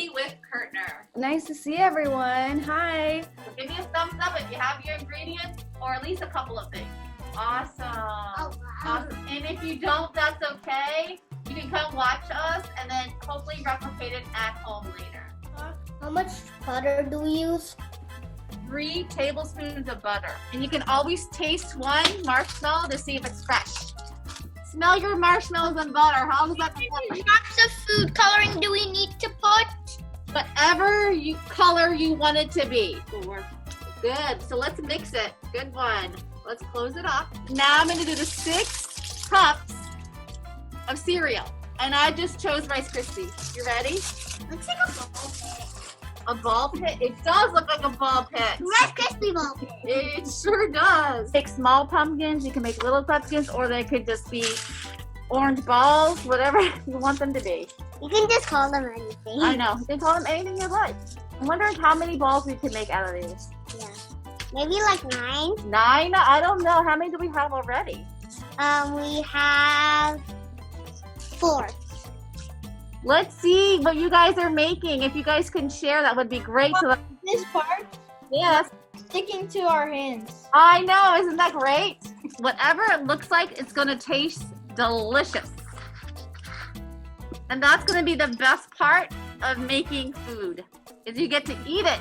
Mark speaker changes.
Speaker 1: Christy with Curtner.
Speaker 2: Nice to see everyone. Hi.
Speaker 1: So give me a thumbs up if you have your ingredients, or at least a couple of things. Awesome.
Speaker 3: Oh, wow.
Speaker 1: Awesome. And if you don't, that's okay. You can come watch us and then hopefully replicate it at home later.
Speaker 3: How much butter do we use?
Speaker 1: 3 tablespoons of butter. And you can always taste one marshmallow to see if it's fresh. Smell your marshmallows and butter. How does that sound?
Speaker 3: How much of food coloring do we need to put?
Speaker 1: Whatever color you want it to be. Good. So let's mix it. Good one. Let's close it up. Now I'm going to do the 6 cups of cereal. And I just chose Rice Krispies. You ready?
Speaker 3: Looks like a ball pit.
Speaker 1: A ball pit? It does look like a ball pit.
Speaker 3: Rice Krispie ball pit.
Speaker 1: It sure does. Make small pumpkins. You can make little pumpkins, or they could just be orange balls, whatever you want them to be.
Speaker 3: You can just call them anything.
Speaker 1: I know. You can call them anything you like. I'm wondering how many balls we can make out of these.
Speaker 3: Yeah. Maybe like 9.
Speaker 1: 9? I don't know. How many do we have already?
Speaker 3: We have 4.
Speaker 1: Let's see what you guys are making. If you guys can share, that would be great.
Speaker 2: This part,
Speaker 1: Yes.
Speaker 2: sticking to our hands.
Speaker 1: I know. Isn't that great? Whatever it looks like, it's going to taste delicious. And that's going to be the best part of making food, is you get to eat it.